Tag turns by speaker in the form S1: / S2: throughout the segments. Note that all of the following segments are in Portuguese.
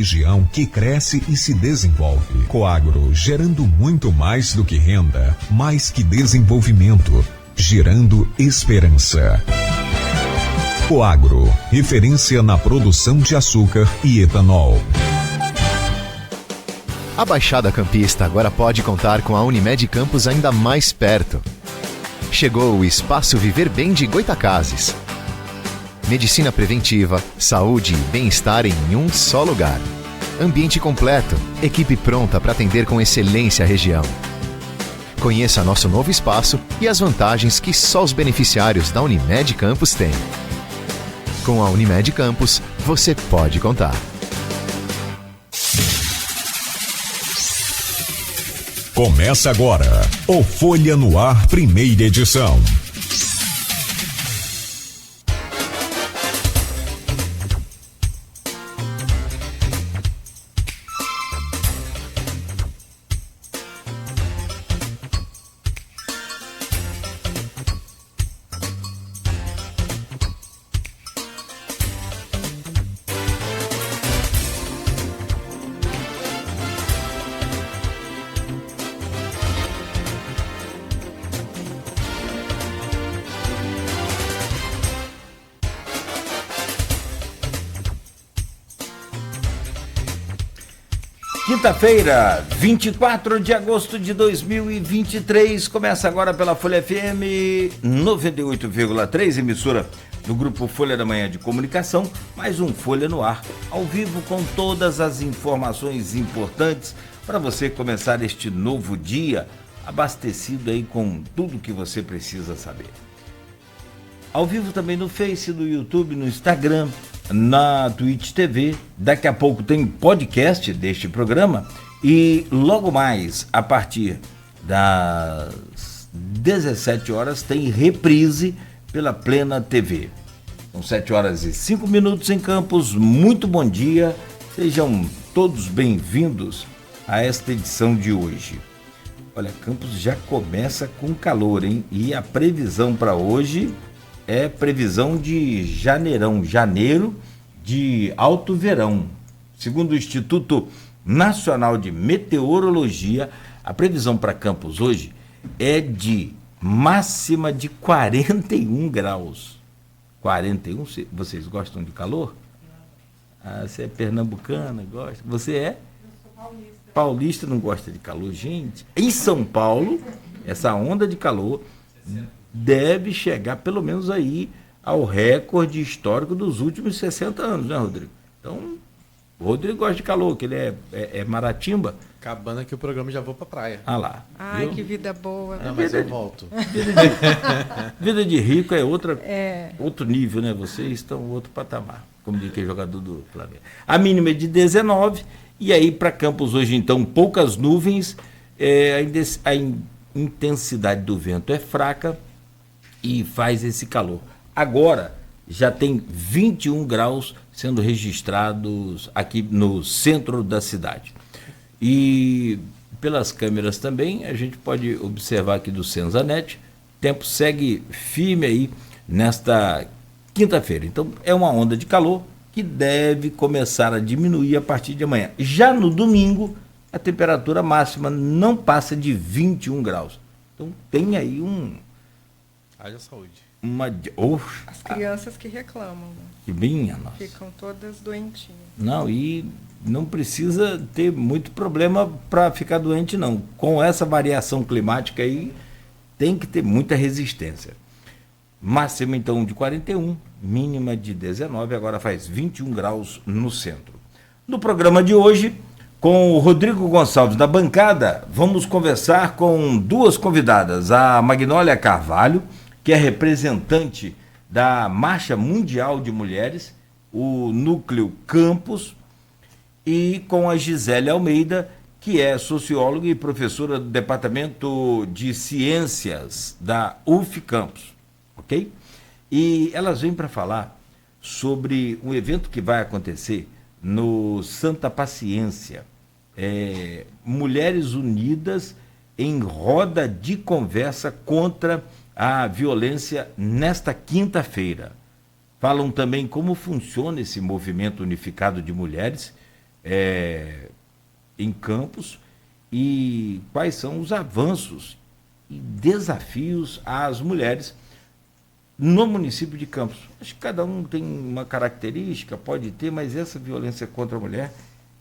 S1: Região que cresce e se desenvolve. Coagro, gerando muito mais do que renda, mais que desenvolvimento, gerando esperança. Coagro, referência na produção de açúcar e etanol.
S2: A Baixada Campista agora pode contar com a Unimed Campos ainda mais perto. Chegou o Espaço Viver Bem de Goitacazes. Medicina preventiva, saúde e bem-estar em um só lugar. Ambiente completo, equipe pronta para atender com excelência a região. Conheça nosso novo espaço e as vantagens que só os beneficiários da Unimed Campos têm. Com a Unimed Campos, você pode contar.
S1: Começa agora o Folha no Ar, primeira edição.
S3: Quinta-feira, 24 de agosto de 2023, começa agora pela Folha FM 98,3, emissora do Grupo Folha da Manhã de Comunicação, mais um Folha no Ar, ao vivo com todas as informações importantes para você começar este novo dia, abastecido aí com tudo que você precisa saber. Ao vivo também no Face, no YouTube, no Instagram, na Twitch TV. Daqui a pouco tem podcast deste programa e logo mais, a partir das 17 horas, tem reprise pela Plena TV. São 7 horas e 5 minutos em Campos. Muito bom dia, sejam todos bem-vindos a esta edição de hoje. Olha, Campos já começa com calor, hein? E a previsão para hoje é previsão de janeiro de alto verão. Segundo o Instituto Nacional de Meteorologia, a previsão para Campos hoje é de máxima de 41 graus. 41? Vocês gostam de calor? Ah, você é pernambucana, gosta? Você é? Eu sou paulista. Paulista não gosta de calor, gente. Em São Paulo, essa onda de calor deve chegar pelo menos aí ao recorde histórico dos últimos 60 anos, né, Rodrigo? Então, o Rodrigo gosta de calor, que ele é Maratimba.
S4: Acabando aqui o programa, já vou pra praia.
S3: Ah lá.
S5: Ai,
S3: viu?
S5: Que vida boa.
S4: Não, mas eu volto.
S3: Vida de rico é outro nível, né? Vocês estão outro patamar, como diz que é jogador do Flamengo. A mínima é de 19, e aí para Campos hoje, então, poucas nuvens, a intensidade do vento é fraca, e faz esse calor. Agora já tem 21 graus sendo registrados aqui no centro da cidade. E pelas câmeras também a gente pode observar aqui do Senzanet, o tempo segue firme aí nesta quinta-feira. Então é uma onda de calor que deve começar a diminuir a partir de amanhã. Já no domingo a temperatura máxima não passa de 21 graus. Então tem aí
S4: Haja saúde.
S5: As crianças que reclamam, né?
S3: Que minha nossa.
S5: Ficam todas doentinhas.
S3: Não, e não precisa ter muito problema para ficar doente, não. Com essa variação climática aí, tem que ter muita resistência. Máxima, então, de 41, mínima de 19, agora faz 21 graus no centro. No programa de hoje, com o Rodrigo Gonçalves da bancada, vamos conversar com duas convidadas, a Magnólia Carvalho, que é representante da Marcha Mundial de Mulheres, o Núcleo Campos, e com a Gisele Almeida, que é socióloga e professora do Departamento de Ciências da UF Campos, ok? E elas vêm para falar sobre um evento que vai acontecer no Santa Paciência, Mulheres Unidas em roda de conversa contra a violência nesta quinta-feira. Falam também como funciona esse movimento unificado de mulheres em Campos e quais são os avanços e desafios às mulheres no município de Campos. Acho que cada um tem uma característica, pode ter, mas essa violência contra a mulher,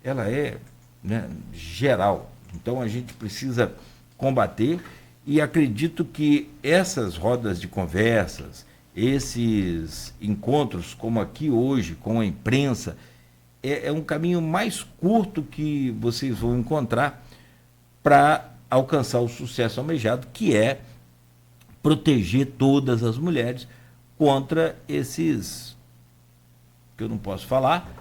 S3: ela é, né, geral. Então a gente precisa combater e acredito que essas rodas de conversas, esses encontros como aqui hoje com a imprensa, é um caminho mais curto que vocês vão encontrar para alcançar o sucesso almejado, que é proteger todas as mulheres contra esses, que eu não posso falar,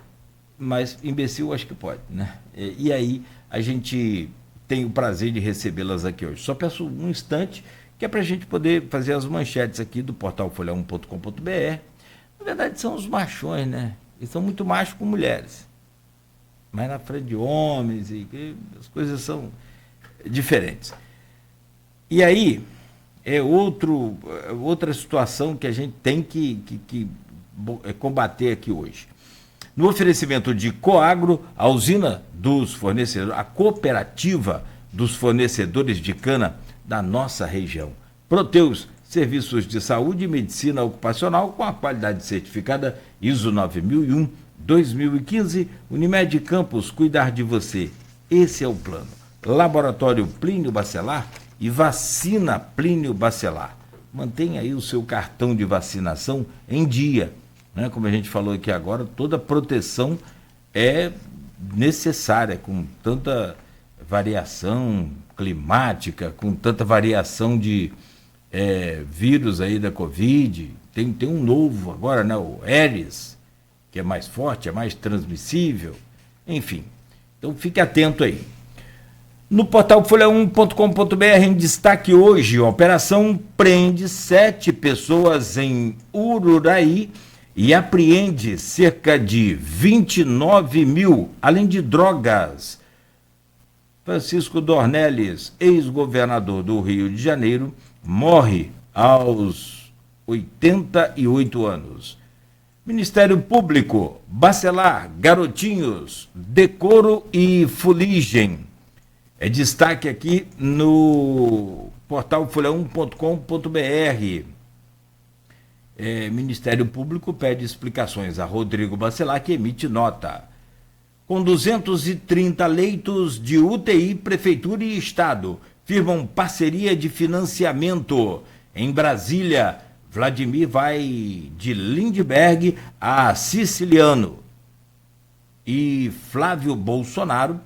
S3: mas imbecil acho que pode, né? E aí a gente tem o prazer de recebê-las aqui hoje. Só peço um instante, que é para a gente poder fazer as manchetes aqui do portal folha1.com.br. Na verdade são os machões, né? Eles são muito machos com mulheres, mas na frente de homens, e as coisas são diferentes. E aí é outra situação que a gente tem que combater aqui hoje. No oferecimento de Coagro, a usina dos fornecedores, a cooperativa dos fornecedores de cana da nossa região. Proteus, serviços de saúde e medicina ocupacional com a qualidade certificada ISO 9001-2015, Unimed Campos, cuidar de você. Esse é o plano. Laboratório Plínio Bacelar e vacina Plínio Bacelar. Mantenha aí o seu cartão de vacinação em dia, né? Como a gente falou aqui agora, toda proteção é necessária, com tanta variação climática, com tanta variação de vírus aí da Covid. Tem um novo agora, né? O Aedes, que é mais forte, é mais transmissível, enfim. Então fique atento aí. No portal folha1.com.br, em destaque hoje, a operação prende 7 pessoas em Ururaí e apreende cerca de 29 mil, além de drogas. Francisco Dornelles, ex-governador do Rio de Janeiro, morre aos 88 anos. Ministério Público, Bacelar, Garotinhos, Decoro e Fuligem. É destaque aqui no portal folha1.com.br. Ministério Público pede explicações a Rodrigo Bacelar, que emite nota. Com 230 leitos de UTI, Prefeitura e Estado firmam parceria de financiamento. Em Brasília, Vladimir vai de Lindbergh a Siciliano. E Flávio Bolsonaro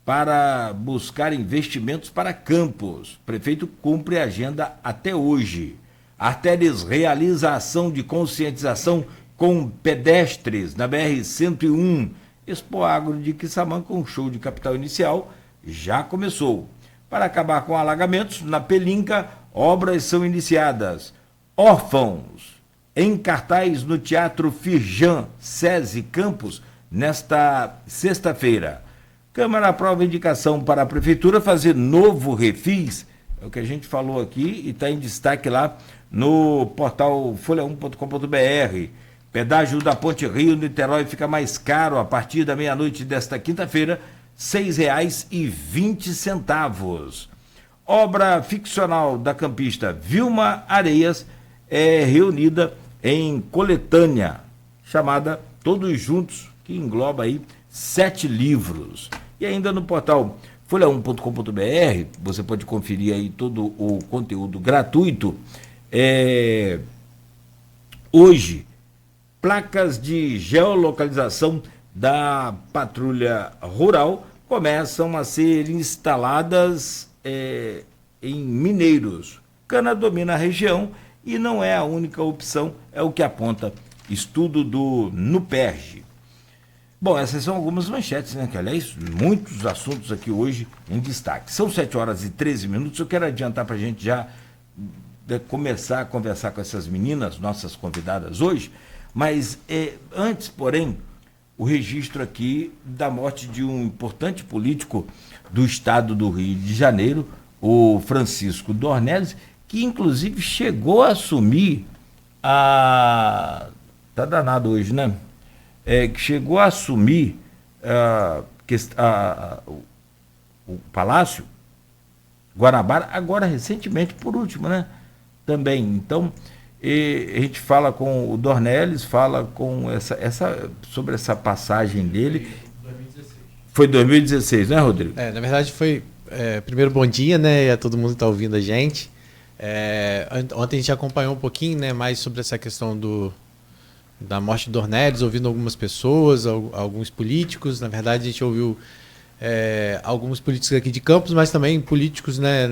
S3: para buscar investimentos para Campos. Prefeito cumpre a agenda até hoje. Artéries realiza ação de conscientização com pedestres na BR-101. Expoagro de Quissamã com show de capital inicial já começou. Para acabar com alagamentos, na Pelinca, obras são iniciadas. Órfãos, em cartaz no Teatro Firjan, SESI Campos, nesta sexta-feira. Câmara aprova indicação para a Prefeitura fazer novo refis, é o que a gente falou aqui e está em destaque lá no portal folha1.com.br. Pedágio da Ponte Rio-Niterói fica mais caro a partir da meia-noite desta quinta-feira, R$ 6,20. Obra ficcional da campista Vilma Areias é reunida em coletânea, chamada Todos Juntos, que engloba aí 7 livros. E ainda no portal folha1.com.br, você pode conferir aí todo o conteúdo gratuito. Hoje, placas de geolocalização da Patrulha Rural começam a ser instaladas em Mineiros. Cana domina a região e não é a única opção, é o que aponta estudo do NUPERJ. Bom, essas são algumas manchetes, né? Que, aliás, muitos assuntos aqui hoje em destaque. São 7h13. Eu quero adiantar para a gente já começar a conversar com essas meninas, nossas convidadas hoje, mas antes, porém, o registro aqui da morte de um importante político do estado do Rio de Janeiro, o Francisco Dornelles, que inclusive chegou a assumir tá danado hoje, né? Que chegou a assumir o Palácio Guanabara, agora recentemente, por último, né? Também. Então, a gente fala com o Dornelles, fala com sobre essa passagem dele. 2016. Foi 2016, né, Rodrigo?
S4: Na verdade foi... primeiro, bom dia, né? A todo mundo que está ouvindo a gente. Ontem a gente acompanhou um pouquinho, né, mais sobre essa questão da morte de Dornelles, ouvindo algumas pessoas, alguns políticos. Na verdade, a gente ouviu alguns políticos aqui de Campos, mas também políticos, né,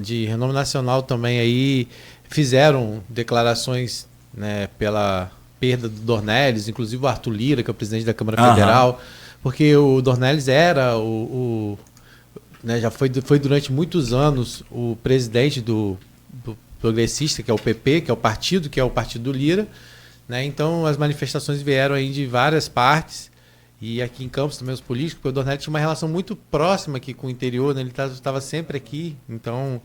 S4: de renome nacional também aí fizeram declarações, né, pela perda do Dornelles, inclusive o Arthur Lira, que é o presidente da Câmara Federal, porque o Dornelles era né, já foi durante muitos anos o presidente do Progressista, que é o PP, que é o partido do Lira, né? Então as manifestações vieram aí de várias partes, e aqui em Campos também os políticos, porque o Dornelles tinha uma relação muito próxima aqui com o interior, né? Ele estava sempre aqui, então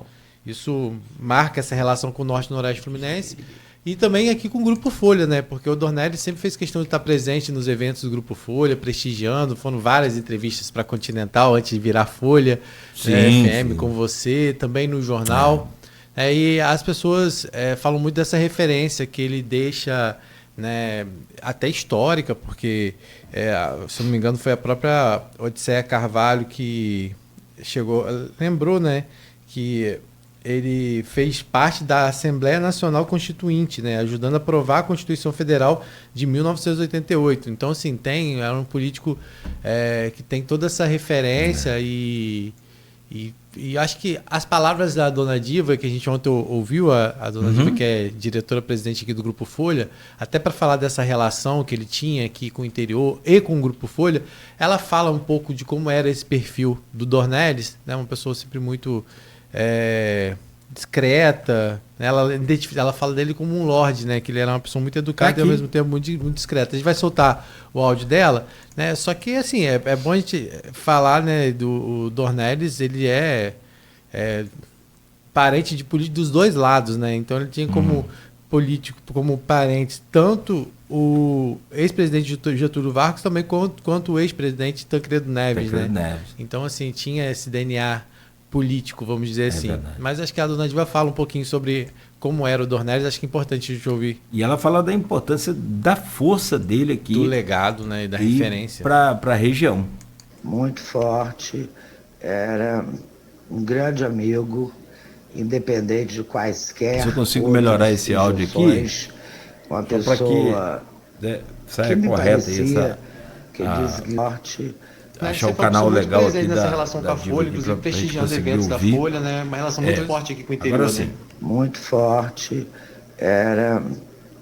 S4: isso marca essa relação com o Norte e Noroeste Fluminense, e também aqui com o Grupo Folha, né? Porque o Dornelles sempre fez questão de estar presente nos eventos do Grupo Folha, prestigiando, foram várias entrevistas para a Continental antes de virar Folha, FM com você, também no jornal. E as pessoas falam muito dessa referência que ele deixa, né, até histórica, porque, se não me engano, foi a própria Odisseia Carvalho que lembrou, né, que ele fez parte da Assembleia Nacional Constituinte, né, ajudando a aprovar a Constituição Federal de 1988. Então, assim, era um político que tem toda essa referência e acho que as palavras da dona Diva, que a gente ontem ouviu, a dona Diva, que é diretora-presidente aqui do Grupo Folha, até para falar dessa relação que ele tinha aqui com o interior e com o Grupo Folha, ela fala um pouco de como era esse perfil do Dornelles, né, uma pessoa sempre muito discreta, né? Ela fala dele como um lorde, né? Que ele era uma pessoa muito educada e ao mesmo tempo muito discreta. A gente vai soltar o áudio dela, né? Só que assim, é bom a gente falar, né, do Dornelles. Ele é parente de político dos dois lados, né? Então ele tinha como político, como parentes, tanto o ex-presidente Getúlio Vargas também quanto o ex-presidente Tancredo Neves, né? Então assim, tinha esse DNA político, vamos dizer assim. Verdade. Mas acho que a dona Diva fala um pouquinho sobre como era o Dornelles, acho que é importante a gente ouvir.
S3: E ela fala da importância da força dele aqui.
S4: Do legado, né, e da referência.
S3: Para a região.
S6: Muito forte, era um grande amigo, independente de quaisquer...
S3: Se eu consigo melhorar esse áudio aqui,
S6: uma pessoa
S3: que me parecia,
S6: que diz norte...
S3: Achar o canal legal aqui
S4: nessa relação com a Folha, inclusive prestigiando eventos da Folha, né? Uma relação muito forte aqui com o interior.
S3: Agora sim.
S4: Né?
S6: Muito forte, era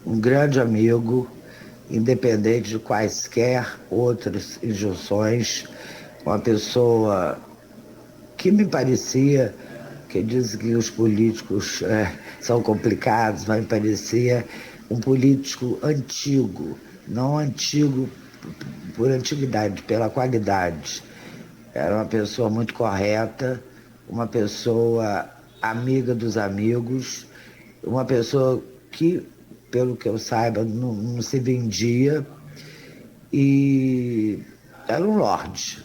S6: um grande amigo, independente de quaisquer outras injunções, uma pessoa que me parecia, que diz que os políticos são complicados, mas me parecia um político antigo, não antigo por antiguidade, pela qualidade. Era uma pessoa muito correta, uma pessoa amiga dos amigos, uma pessoa que, pelo que eu saiba, não se vendia, e era um lorde.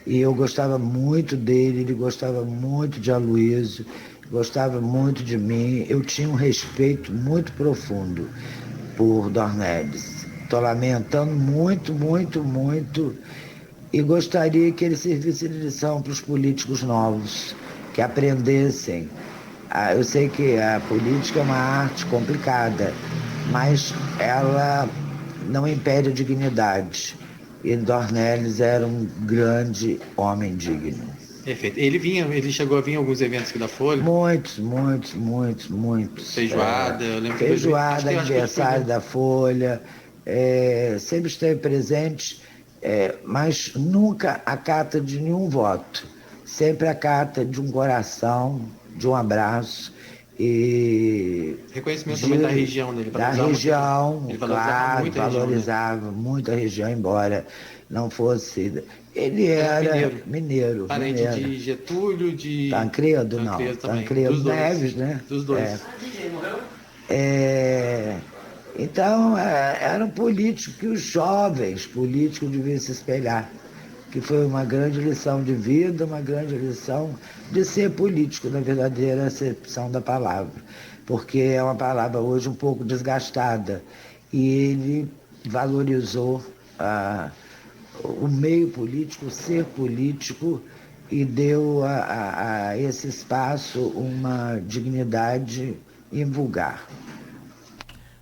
S6: E eu gostava muito dele, ele gostava muito de Aloysio, gostava muito de mim. Eu tinha um respeito muito profundo por Dornelles. Estou lamentando muito, muito, muito, e gostaria que ele servisse de lição para os políticos novos, que aprendessem. Eu sei que a política é uma arte complicada, mas ela não impede a dignidade. E Dornelles era um grande homem digno.
S4: Perfeito. Ele chegou a vir em alguns eventos aqui da Folha?
S6: Muitos.
S4: Feijoada, eu lembro.
S6: Feijoada, aniversário da Folha. Sempre esteve presente, mas nunca a cata de nenhum voto, sempre a cata de um coração, de um abraço e
S4: reconhecimento também da região dele.
S6: Da região, claro, valorizava muito a região, embora não fosse. Ele era mineiro.
S4: Parente de Getúlio, de
S6: Tancredo Neves, né?
S4: Dos dois.
S6: Então, era um político que os jovens políticos deviam se espelhar, que foi uma grande lição de vida, uma grande lição de ser político, na verdadeira acepção da palavra, porque é uma palavra hoje um pouco desgastada, e ele valorizou o meio político, o ser político, e deu a esse espaço uma dignidade invulgar.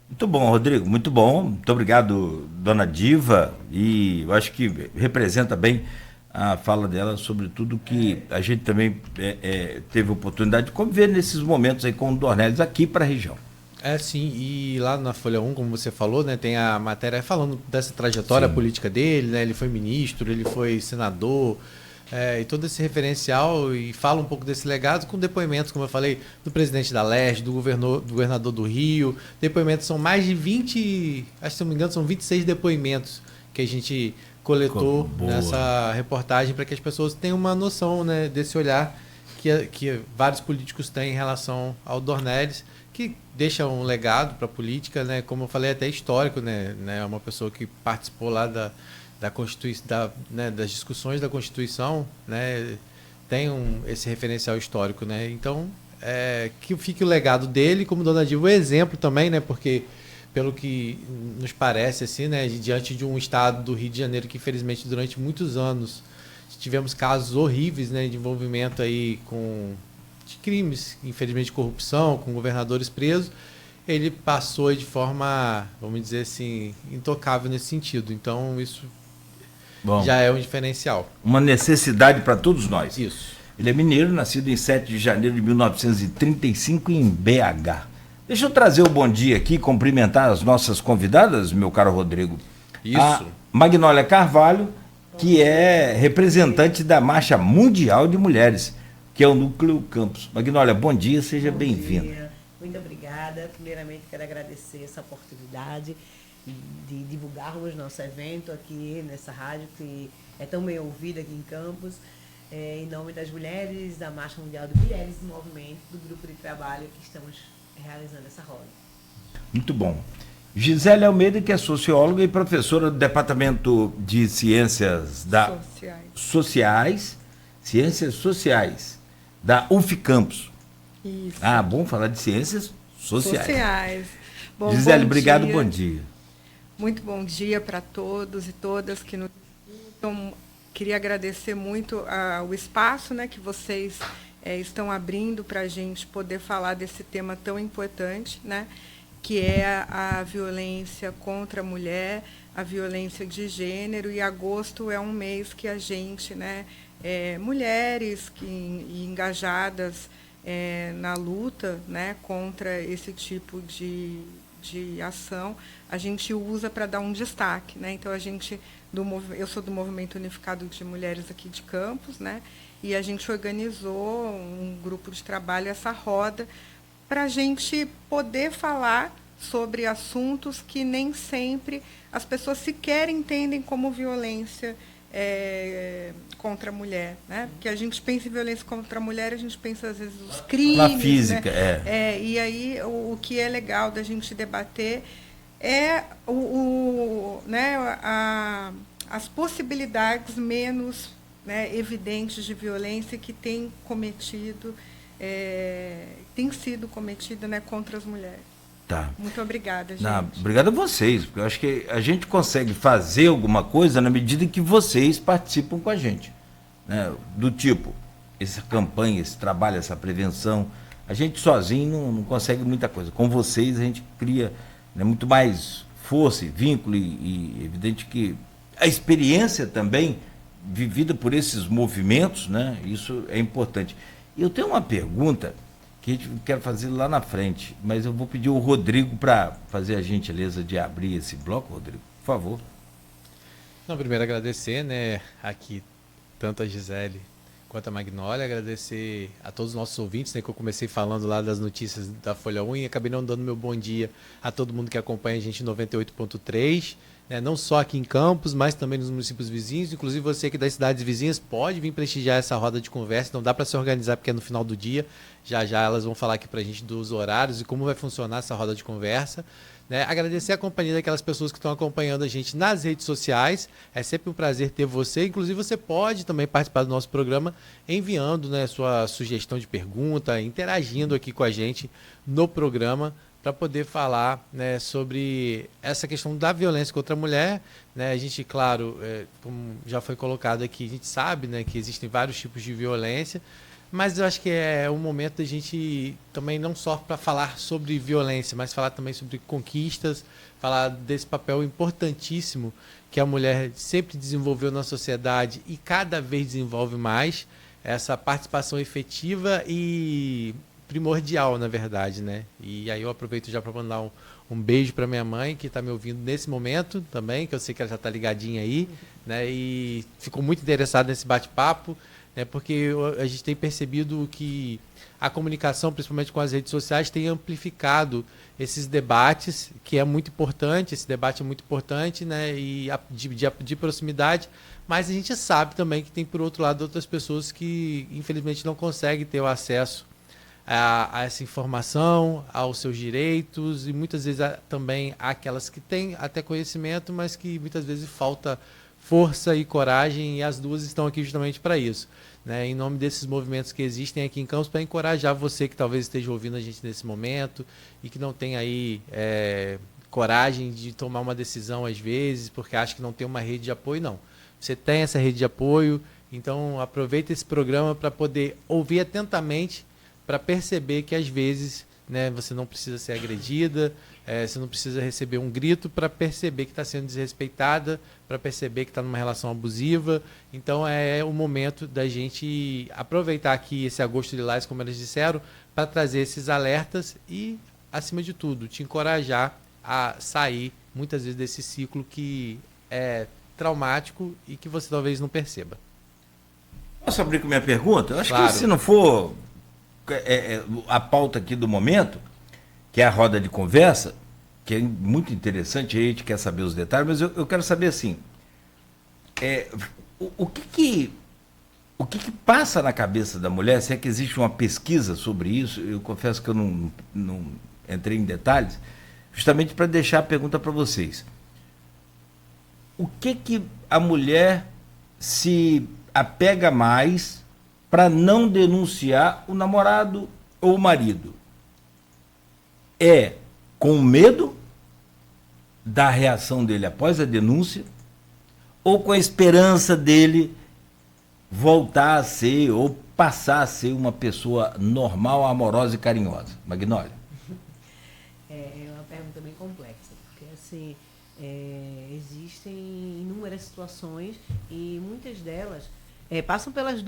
S3: Muito bom, Rodrigo, muito bom. Muito obrigado, dona Diva. E eu acho que representa bem a fala dela sobre tudo que a gente também teve oportunidade de conviver nesses momentos aí com o Dornelles aqui para a região.
S4: Sim, e lá na Folha 1, como você falou, né, tem a matéria falando dessa trajetória política dele, né, ele foi ministro, ele foi senador, e todo esse referencial, e fala um pouco desse legado com depoimentos, como eu falei, do presidente da Leste, do governador do Rio. Depoimentos são mais de 20, acho que se não me engano, são 26 depoimentos que a gente coletou nessa reportagem para que as pessoas tenham uma noção, né, desse olhar que vários políticos têm em relação ao Dornelles, que deixa um legado para a política, né, como eu falei, até histórico, né, uma pessoa que participou lá da Constituição, das discussões da Constituição, né, tem esse referencial histórico, né, então que fique o legado dele, como dona Diva, o exemplo também, né, porque pelo que nos parece, assim, né, diante de um estado do Rio de Janeiro que infelizmente durante muitos anos tivemos casos horríveis, né, de envolvimento aí de crimes, infelizmente de corrupção, com governadores presos, ele passou de forma, vamos dizer assim, intocável nesse sentido. Então isso já é um diferencial.
S3: Uma necessidade para todos nós.
S4: Isso.
S3: Ele é mineiro, nascido em 7 de janeiro de 1935 em BH. Deixa eu trazer o bom dia aqui, cumprimentar as nossas convidadas, meu caro Rodrigo.
S4: Isso.
S3: A Magnólia Carvalho, que é representante da Marcha Mundial de Mulheres, que é o Núcleo Campos. Magnólia, bom dia, seja bem-vinda.
S7: Muito obrigada. Primeiramente, quero agradecer essa oportunidade de divulgarmos nosso evento aqui nessa rádio, que é tão bem ouvida aqui em Campos, em nome das mulheres, da Marcha Mundial de Mulheres, do movimento, do grupo de trabalho que estamos realizando essa roda.
S3: Muito bom. Gisele Almeida, que é socióloga e professora do Departamento de Ciências Ciências Sociais, da UF Campos.
S5: Isso.
S3: Bom falar de ciências sociais.
S5: Bom,
S3: Gisele,
S5: bom
S3: obrigado,
S5: dia.
S3: bom dia.
S5: Muito bom dia para todos e todas que nos escutam. Queria agradecer muito o espaço, né, que vocês estão abrindo para a gente poder falar desse tema tão importante, né, que é a violência contra a mulher, a violência de gênero, e agosto é um mês que a gente, né, mulheres engajadas na luta, né, contra esse tipo de ação, a gente usa para dar um destaque, né? Então eu sou do Movimento Unificado de Mulheres aqui de Campos, né? E a gente organizou um grupo de trabalho, essa roda, para a gente poder falar sobre assuntos que nem sempre as pessoas sequer entendem como violência contra a mulher, né? Porque a gente pensa em violência contra a mulher, a gente pensa às vezes os crimes,
S3: na física,
S5: né? E aí o que é legal da gente debater é as possibilidades menos, né, evidentes de violência que tem sido cometida, né, contra as mulheres.
S3: Tá.
S5: Muito obrigada, gente.
S3: Obrigado a vocês, porque eu acho que a gente consegue fazer alguma coisa na medida que vocês participam com a gente, né? Do tipo, essa campanha, esse trabalho, essa prevenção. A gente sozinho não consegue muita coisa. Com vocês a gente cria, né, muito mais força e vínculo, e evidente que a experiência também vivida por esses movimentos, né? Isso é importante. Eu tenho uma pergunta que eu quero fazer lá na frente, mas eu vou pedir o Rodrigo para fazer a gentileza de abrir esse bloco. Rodrigo, por favor.
S4: Primeiro agradecer, né, aqui tanto a Gisele quanto a Magnólia, agradecer a todos os nossos ouvintes, né, que eu comecei falando lá das notícias da Folha 1 e acabei não dando meu bom dia a todo mundo que acompanha a gente em 98.3, né, não só aqui em Campos, mas também nos municípios vizinhos. Inclusive você aqui das cidades vizinhas pode vir prestigiar essa roda de conversa, não dá para se organizar porque é no final do dia. Já elas vão falar aqui para a gente dos horários e como vai funcionar essa roda de conversa. né? Agradecer a companhia daquelas pessoas que estão acompanhando a gente nas redes sociais. É sempre um prazer ter você. Inclusive, você pode também participar do nosso programa enviando, né, sua sugestão de pergunta, interagindo aqui com a gente no programa para poder falar, né, sobre essa questão da violência contra a mulher. Né? A gente, claro, como já foi colocado aqui, a gente sabe, né, que existem vários tipos de violência, mas eu acho que é um momento da gente também não só para falar sobre violência, mas falar também sobre conquistas, falar desse papel importantíssimo que a mulher sempre desenvolveu na sociedade e cada vez desenvolve mais, essa participação efetiva e primordial, na verdade, né? E aí eu aproveito já para mandar um beijo para minha mãe, que está me ouvindo nesse momento também, que eu sei que ela já está ligadinha aí, né? E ficou muito interessada nesse bate-papo, né? Porque a gente tem percebido que a comunicação, principalmente com as redes sociais, tem amplificado esses debates, que é muito importante, esse debate é muito importante, né? E de proximidade, mas a gente sabe também que tem, por outro lado, outras pessoas que, infelizmente, não conseguem ter o acesso a essa informação, aos seus direitos, e muitas vezes também aquelas que têm até conhecimento, mas que muitas vezes falta força e coragem, e as duas estão aqui justamente para isso, né? Em nome desses movimentos que existem aqui em Campos, para encorajar você que talvez esteja ouvindo a gente nesse momento e que não tem aí coragem de tomar uma decisão às vezes, porque acha que não tem uma rede de apoio. Não. Você tem essa rede de apoio, então aproveita esse programa para poder ouvir atentamente, para perceber que às vezes, né, você não precisa ser agredida, você não precisa receber um grito para perceber que está sendo desrespeitada, para perceber que está numa relação abusiva. Então é o momento da gente aproveitar aqui esse agosto lilás, como eles disseram, para trazer esses alertas e, acima de tudo, te encorajar a sair muitas vezes desse ciclo que é traumático e que você talvez não perceba.
S3: Posso abrir com minha pergunta? Eu acho
S4: Claro.
S3: que se não for a pauta aqui do momento, que é a roda de conversa, que é muito interessante, a gente quer saber os detalhes, mas eu quero saber assim, o que passa na cabeça da mulher, se é que existe uma pesquisa sobre isso. Eu confesso que eu não entrei em detalhes, justamente para deixar a pergunta para vocês. O que a mulher se apega mais para não denunciar o namorado ou o marido? É com medo da reação dele após a denúncia, ou com a esperança dele voltar a ser ou passar a ser uma pessoa normal, amorosa e carinhosa? Magnólia.
S7: É uma pergunta bem complexa, porque assim, existem inúmeras situações e muitas delas passam pelas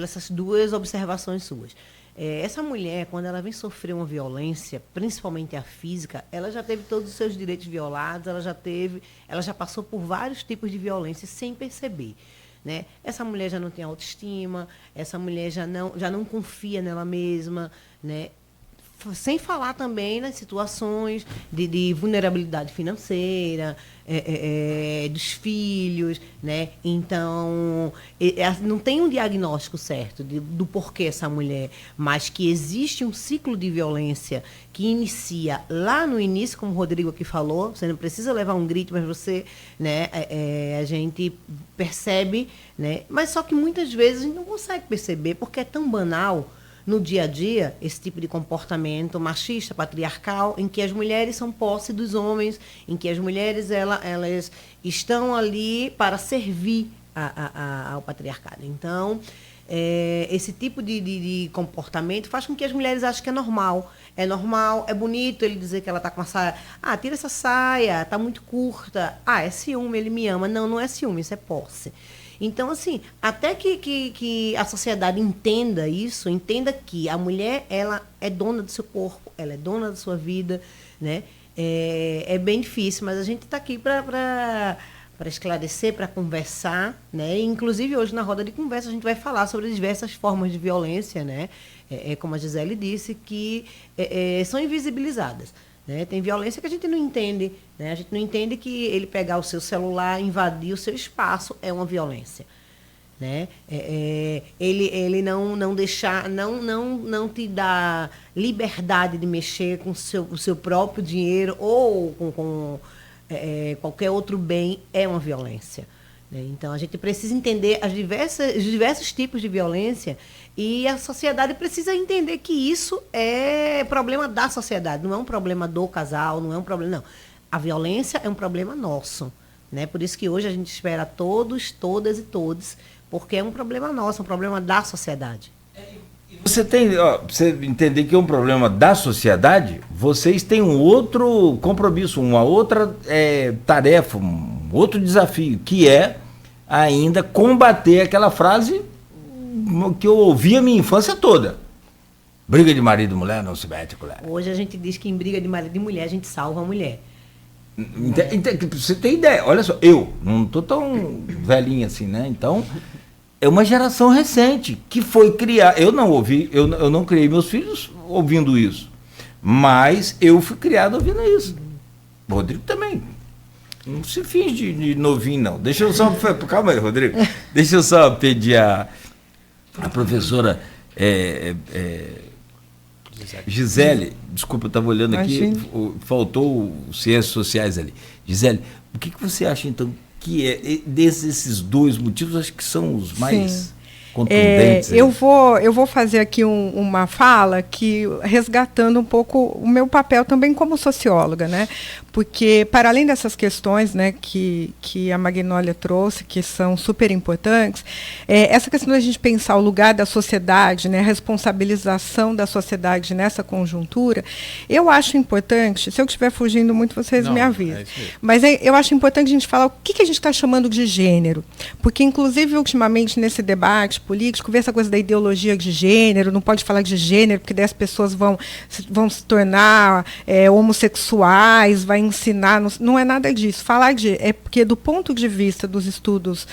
S7: essas duas observações suas. Essa mulher, quando ela vem sofrer uma violência, principalmente a física, ela já teve todos os seus direitos violados, ela já passou por vários tipos de violência sem perceber, né? Essa mulher já não tem autoestima, essa mulher já não confia nela mesma, né? Sem falar também nas situações de vulnerabilidade financeira, dos filhos, né? Então, não tem um diagnóstico certo do porquê essa mulher, mas que existe um ciclo de violência que inicia lá no início, como o Rodrigo aqui falou. Você não precisa levar um grito, mas você, né, a gente percebe, né? Mas só que muitas vezes a gente não consegue perceber, porque é tão banal no dia a dia, esse tipo de comportamento machista, patriarcal, em que as mulheres são posse dos homens, em que as mulheres elas estão ali para servir ao patriarcado. Então, esse tipo de comportamento faz com que as mulheres achem que é normal. É normal, é bonito ele dizer que ela está com uma saia. Ah, tira essa saia, está muito curta. Ah, é ciúme, ele me ama. Não, não é ciúme, isso é posse. Então, assim, até que a sociedade entenda isso, entenda que a mulher, ela é dona do seu corpo, ela é dona da sua vida, né? É bem difícil, mas a gente está aqui para esclarecer, para conversar, né? Inclusive, hoje, na roda de conversa, a gente vai falar sobre diversas formas de violência, né? Como a Gisele disse, que são invisibilizadas. Né? Tem violência que a gente não entende, né? A gente não entende que ele pegar o seu celular, invadir o seu espaço, é uma violência. né? Ele não te dá liberdade de mexer com o seu próprio dinheiro ou com qualquer outro bem, é uma violência. Então, a gente precisa entender os diversos tipos de violência e a sociedade precisa entender que isso é problema da sociedade, não é um problema do casal, não é um problema, não. A violência é um problema nosso, né? Por isso que hoje a gente espera todos, todas e todos, porque é um problema nosso, um problema da sociedade.
S3: Você você entender que é um problema da sociedade, vocês têm um outro compromisso, uma outra tarefa, um outro desafio, que é ainda combater aquela frase que eu ouvi a minha infância toda. Briga de marido e mulher não se mete, mulher.
S7: Hoje a gente diz que em briga de marido e mulher a gente salva a mulher.
S3: Você tem ideia, olha só, eu não estou tão velhinho assim, né? Então, é uma geração recente que foi criar. Eu não ouvi, eu não criei meus filhos ouvindo isso, mas eu fui criado ouvindo isso. O Rodrigo também. Não se finge de novinho, não. Deixa eu só. Calma aí, Rodrigo. Deixa eu só pedir a professora Gisele. Desculpa, eu estava olhando aqui, faltou Ciências Sociais ali. Gisele, o que você acha, então, que desses dois motivos, acho que são os mais contundentes?
S5: Eu vou fazer aqui uma fala que resgatando um pouco o meu papel também como socióloga, né? Porque, para além dessas questões, né, que a Magnólia trouxe, que são super importantes, essa questão da gente pensar o lugar da sociedade, né, a responsabilização da sociedade nessa conjuntura, eu acho importante, se eu estiver fugindo muito, vocês me avisam. Mas eu acho importante a gente falar o que a gente está chamando de gênero. Porque, inclusive, ultimamente, nesse debate político, vê essa coisa da ideologia de gênero, não pode falar de gênero, porque daí as pessoas vão se tornar homossexuais, vai ensinar, não é nada disso. Falar porque do ponto de vista dos estudos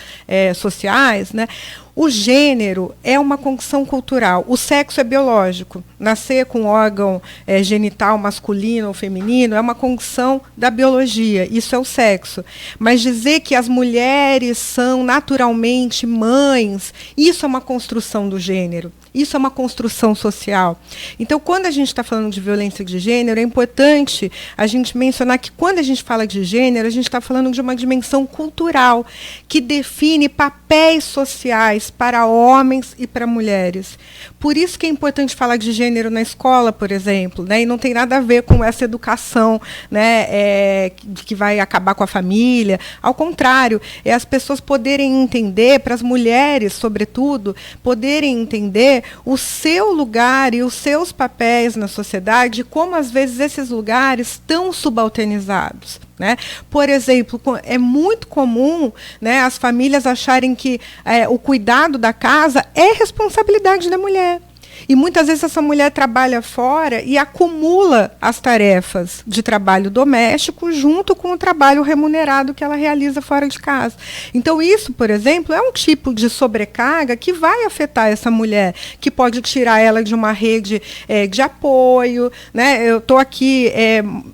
S5: sociais, né, o gênero é uma construção cultural. O sexo é biológico. Nascer com órgão genital masculino ou feminino é uma construção da biologia. Isso é o sexo. Mas dizer que as mulheres são naturalmente mães, isso é uma construção do gênero. Isso é uma construção social. Então, quando a gente está falando de violência de gênero, é importante a gente mencionar que, quando a gente fala de gênero, a gente está falando de uma dimensão cultural que define papéis sociais para homens e para mulheres. Por isso que é importante falar de gênero na escola, por exemplo, né? E não tem nada a ver com essa educação, né, que vai acabar com a família. Ao contrário, é as pessoas poderem entender, para as mulheres, sobretudo, poderem entender o seu lugar e os seus papéis na sociedade, como às vezes esses lugares estão subalternizados, né? Por exemplo, é muito comum, né, as famílias acharem que o cuidado da casa é responsabilidade da mulher. E muitas vezes essa mulher trabalha fora e acumula as tarefas de trabalho doméstico junto com o trabalho remunerado que ela realiza fora de casa. Então, isso, por exemplo, é um tipo de sobrecarga que vai afetar essa mulher, que pode tirar ela de uma rede de apoio, né? Eu estou aqui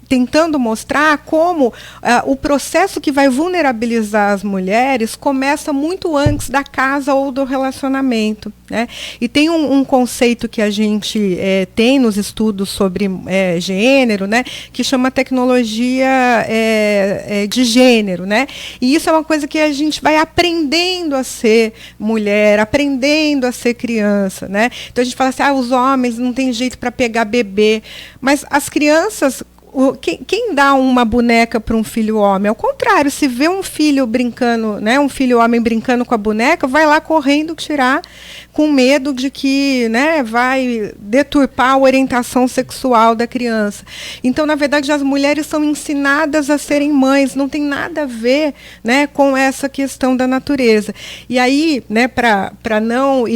S5: tentando mostrar como o processo que vai vulnerabilizar as mulheres começa muito antes da casa ou do relacionamento, né? E tem um conceito que a gente tem nos estudos sobre gênero, né, que chama tecnologia de gênero, né? E isso é uma coisa que a gente vai aprendendo a ser mulher, aprendendo a ser criança, né? Então a gente fala assim, os homens não tem jeito para pegar bebê, mas as crianças, quem dá uma boneca para um filho homem? Ao contrário, se vê um filho brincando, né, um filho homem brincando com a boneca, vai lá correndo tirar, com medo de que, né, vai deturpar a orientação sexual da criança. Então, na verdade, as mulheres são ensinadas a serem mães, não tem nada a ver, né, com essa questão da natureza. E aí, né, para não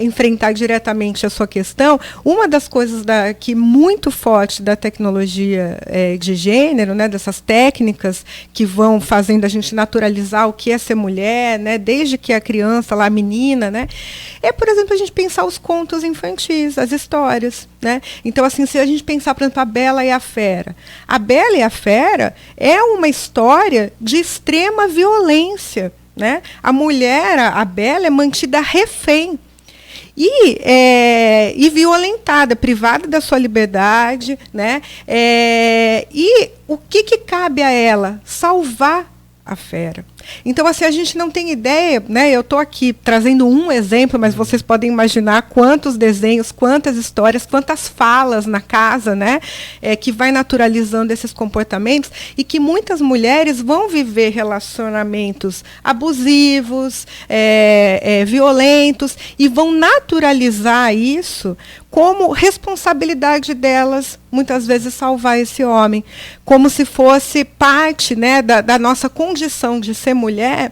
S5: enfrentar diretamente a sua questão, uma das coisas que muito forte da tecnologia de gênero, né, dessas técnicas que vão fazendo a gente naturalizar o que é ser mulher, né, desde que a criança, lá a menina, né, por exemplo, a gente pensar os contos infantis, as histórias, né? Então, assim, se a gente pensar, por exemplo, a Bela e a Fera. A Bela e a Fera é uma história de extrema violência, né? A mulher, a bela, é mantida refém. E violentada, privada da sua liberdade, né? E o que cabe a ela? Salvar a fera. Então, assim, a gente não tem ideia, né? Eu estou aqui trazendo um exemplo, mas vocês podem imaginar quantos desenhos, quantas histórias, quantas falas na casa, né? Que vai naturalizando esses comportamentos e que muitas mulheres vão viver relacionamentos abusivos, violentos, e vão naturalizar isso como responsabilidade delas, muitas vezes, salvar esse homem, como se fosse parte, né, da nossa condição de ser mulher,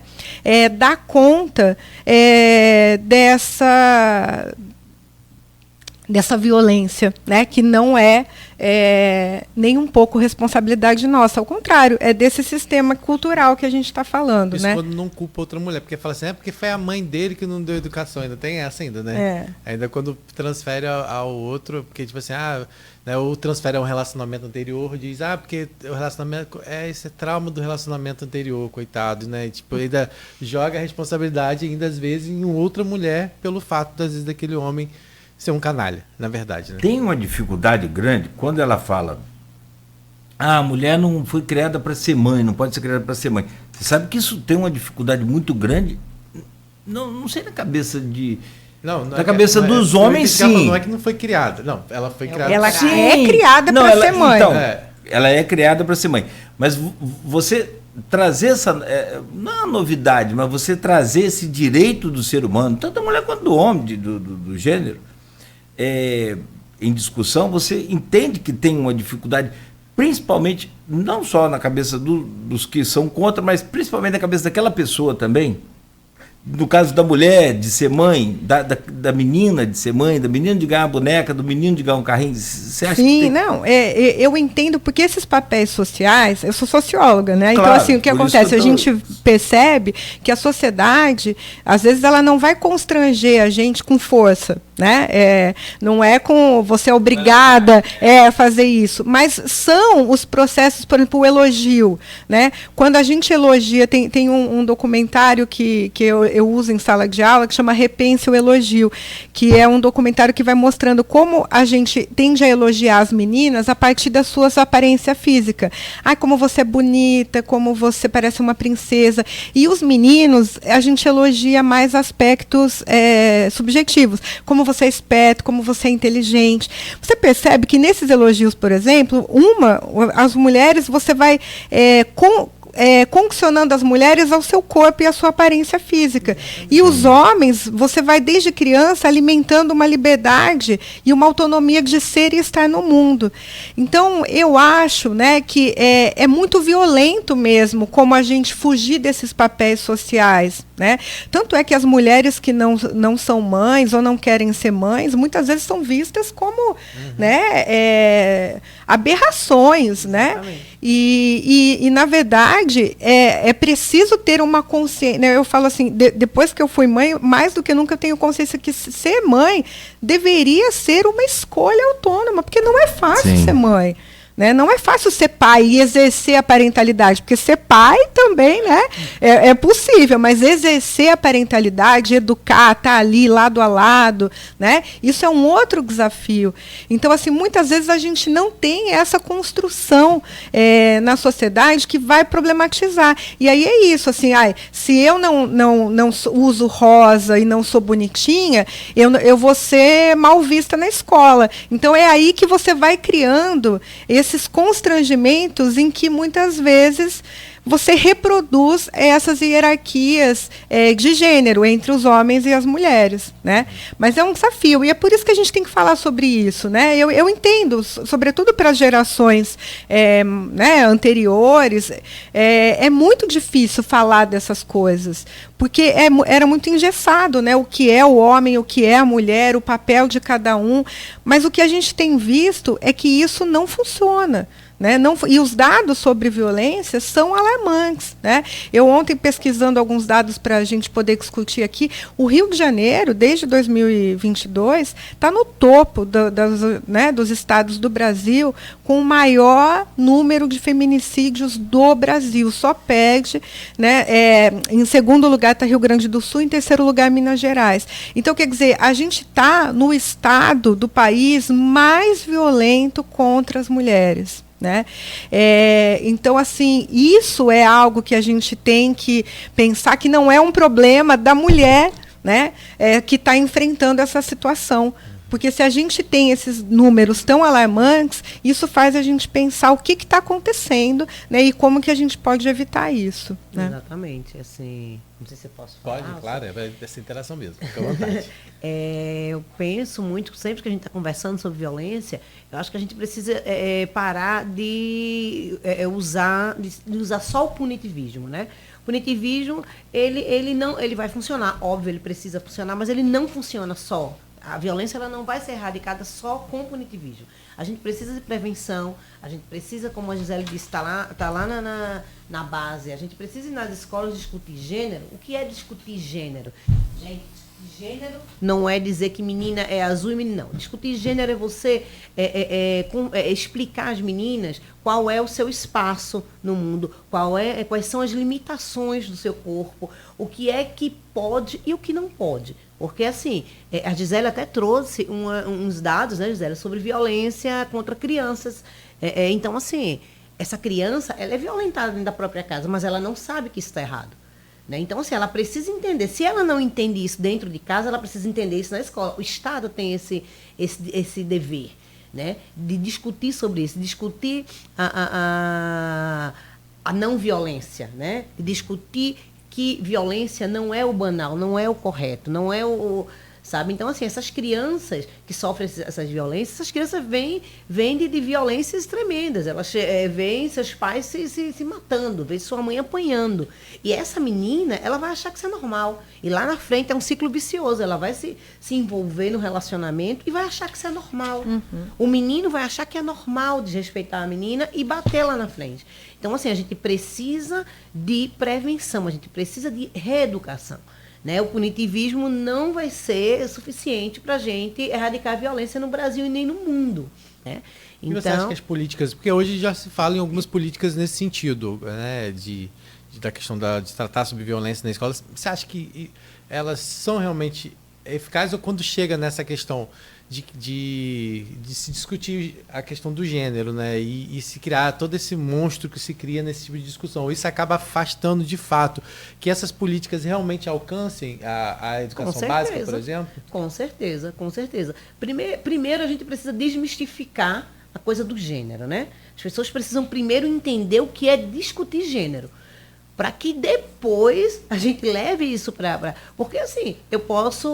S5: dar conta dessa violência, né, que não é nem um pouco responsabilidade nossa, ao contrário, é desse sistema cultural que a gente está falando.
S4: Isso,
S5: né?
S4: Quando não culpa outra mulher, porque fala assim, porque foi a mãe dele que não deu educação, ainda tem essa ainda, né? Ainda quando transfere ao outro, porque tipo assim, né, ou transfere a um relacionamento anterior, diz, porque o relacionamento esse é trauma do relacionamento anterior, coitado, né? E, tipo, ainda joga a responsabilidade ainda às vezes em outra mulher pelo fato, às vezes, daquele homem ser um canalha, na verdade. Né?
S3: Tem uma dificuldade grande quando ela fala: a mulher não foi criada para ser mãe, não pode ser criada para ser mãe. Você sabe que isso tem uma dificuldade muito grande? Não sei na cabeça na cabeça dos homens, sim.
S4: Não é que não foi criada. Não, ela foi criada.
S5: Ela é criada para ser mãe.
S3: Então, ela é criada para ser mãe. Mas você trazer essa... não é uma novidade, mas você trazer esse direito do ser humano, tanto da mulher quanto do homem, do gênero, em discussão, você entende que tem uma dificuldade, principalmente, não só na cabeça dos que são contra, mas principalmente na cabeça daquela pessoa também. No caso da mulher de ser mãe, da menina de ser mãe, do menino de ganhar uma boneca, do menino de ganhar um carrinho, você acha
S5: Sim, eu entendo, porque esses papéis sociais, eu sou socióloga, né?
S3: Claro,
S5: então, assim, o que acontece? A gente percebe que a sociedade, às vezes, ela não vai constranger a gente com força, né? Não é com você é obrigada a fazer isso, mas são os processos, por exemplo, o elogio, né? Quando a gente elogia, tem um documentário que eu uso em sala de aula, que chama Repense o Elogio, que é um documentário que vai mostrando como a gente tende a elogiar as meninas a partir da sua aparência física. Como você é bonita, como você parece uma princesa. E os meninos, a gente elogia mais aspectos subjetivos, como você é esperto, como você é inteligente. Você percebe que nesses elogios, por exemplo, as mulheres, você vai condicionando as mulheres ao seu corpo e à sua aparência física. E os homens, você vai desde criança alimentando uma liberdade e uma autonomia de ser e estar no mundo. Então, eu acho, né, que é muito violento mesmo como a gente fugir desses papéis sociais. Né? Tanto é que as mulheres que não são mães ou não querem ser mães, muitas vezes são vistas como né, aberrações. Né? E, na verdade, é preciso ter uma consciência. Né? Eu falo assim, depois que eu fui mãe, mais do que nunca eu tenho consciência que ser mãe deveria ser uma escolha autônoma, porque não é fácil ser mãe. Né? Não é fácil ser pai e exercer a parentalidade, porque ser pai também, né, é possível, mas exercer a parentalidade, educar, estar ali lado a lado, né, isso é um outro desafio. Então, assim, muitas vezes a gente não tem essa construção na sociedade que vai problematizar. E aí é isso, assim, se eu não uso rosa e não sou bonitinha, eu vou ser mal vista na escola. Então, é aí que você vai criando esses constrangimentos em que muitas vezes você reproduz essas hierarquias de gênero entre os homens e as mulheres, né? Mas é um desafio, e é por isso que a gente tem que falar sobre isso, né? Eu entendo, sobretudo para as gerações né, anteriores, é muito difícil falar dessas coisas, porque era muito engessado, né? O que é o homem, o que é a mulher, o papel de cada um, mas o que a gente tem visto é que isso não funciona. né? Não, e os dados sobre violência são alarmantes, né? Eu ontem, pesquisando alguns dados para a gente poder discutir aqui, o Rio de Janeiro, desde 2022, está no topo dos estados do Brasil com o maior número de feminicídios do Brasil. Só perde, né? Em segundo lugar está Rio Grande do Sul, em terceiro lugar Minas Gerais. Então, quer dizer, a gente está no estado do país mais violento contra as mulheres. Né? Então, assim, isso é algo que a gente tem que pensar que não é um problema da mulher, né, que está enfrentando essa situação. Porque se a gente tem esses números tão alarmantes, isso faz a gente pensar o que está acontecendo, né, e como que a gente pode evitar isso. Né?
S7: Exatamente. Assim, não sei se eu posso falar.
S4: Pode, claro, é essa interação mesmo, fica à vontade.
S7: Eu penso muito, sempre que a gente está conversando sobre violência, eu acho que a gente precisa parar de usar só o punitivismo, né? O punitivismo, ele vai funcionar, óbvio, ele precisa funcionar, mas ele não funciona só. A violência ela não vai ser erradicada só com punitivismo. A gente precisa de prevenção, a gente precisa, como a Gisele disse, tá lá na base, a gente precisa ir nas escolas discutir gênero. O que é discutir gênero? Gente, gênero não é dizer que menina é azul e menina não. Discutir gênero é você explicar às meninas qual é o seu espaço no mundo, quais são as limitações do seu corpo, o que é que pode e o que não pode. Porque, assim, a Gisele até trouxe uns dados, né, Gisele, sobre violência contra crianças. Então, assim, essa criança, ela é violentada dentro da própria casa, mas ela não sabe que isso está errado. Né? Então, assim, ela precisa entender. Se ela não entende isso dentro de casa, ela precisa entender isso na escola. O Estado tem esse dever, né, de discutir sobre isso, discutir a não violência, né, de discutir que violência não é o banal, não é o correto, não é sabe? Então, assim, essas crianças que sofrem essas violências, essas crianças vêm de violências tremendas. Elas veem seus pais se matando, veem sua mãe apanhando. E essa menina, ela vai achar que isso é normal. E lá na frente é um ciclo vicioso. Ela vai se envolver no relacionamento e vai achar que isso é normal. Uhum. O menino vai achar que é normal desrespeitar a menina e bater lá na frente. Então, assim, a gente precisa de prevenção, a gente precisa de reeducação. Né? O punitivismo não vai ser suficiente para a gente erradicar a violência no Brasil e nem no mundo. Né?
S4: E você acha que as políticas... Porque hoje já se fala em algumas políticas nesse sentido, né? Da questão de tratar sobre violência na escola. Você acha que elas são realmente eficazes ou quando chega nessa questão de se discutir a questão do gênero, né? E se criar todo esse monstro que se cria nesse tipo de discussão? Isso acaba afastando, de fato, que essas políticas realmente alcancem a educação básica, por exemplo?
S7: Com certeza, com certeza. Primeiro a gente precisa desmistificar a coisa do gênero, né? As pessoas precisam primeiro entender o que é discutir gênero, para que depois a gente leve isso para... Porque, assim,